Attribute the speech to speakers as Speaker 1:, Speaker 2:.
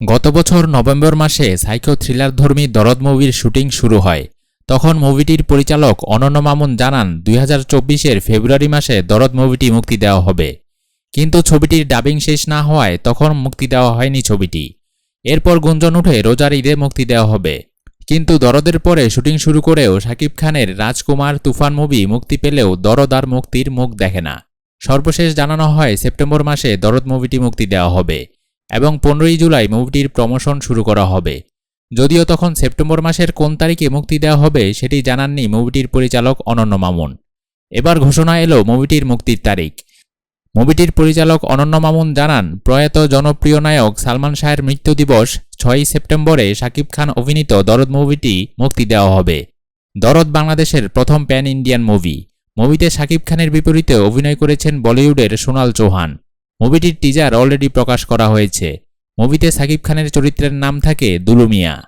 Speaker 1: গত বছর নভেম্বর মাসে সাইকো থ্রিলারধর্মী দরদ মুভির শুটিং শুরু হয়। তখন মুভিটির পরিচালক অনন্য মামুন জানান 2024-এর ফেব্রুয়ারি মাসে দরদ মুভিটি মুক্তি দেওয়া হবে। কিন্তু ছবিটির ডাবিং শেষ না হওয়ায় তখন মুক্তি দেওয়া হয়নি ছবিটি। এরপর গুঞ্জন উঠে রোজার ঈদে মুক্তি দেওয়া হবে। কিন্তু দরদের পরে শুটিং শুরু করেও শাকিব খানের রাজকুমার তুফান মুভি মুক্তি পেলেও দরদ আর মুক্তির মুখ দেখে না। সর্বশেষ জানানো হয় সেপ্টেম্বর মাসে দরদ মুভিটি মুক্তি দেওয়া হবে এবং 15ই জুলাই মুভিটির প্রমোশন শুরু করা হবে। যদিও তখন সেপ্টেম্বর মাসের কোন তারিখে মুক্তি দেওয়া হবে সেটি জানাননি মুভিটির পরিচালক অনন্য মামুন। এবার ঘোষণা এলো মুভিটির মুক্তির তারিখ। মুভিটির পরিচালক অনন্য মামুন জানান, প্রয়াত জনপ্রিয় নায়ক সালমান শাহের মৃত্যু দিবস 6ই সেপ্টেম্বরে শাকিব খান অভিনীত দরদ মুভিটি মুক্তি দেওয়া হবে। দরদ বাংলাদেশের প্রথম প্যান ইন্ডিয়ান মুভি। মুভিতে শাকিব খানের বিপরীতে অভিনয় করেছেন বলিউডের সোনাল চৌহান। মুভিটির টিজার অলরেডি প্রকাশ করা হয়েছে। মুভিতে শাকিব খানের চরিত্রের নাম থাকে দুলু মিয়া।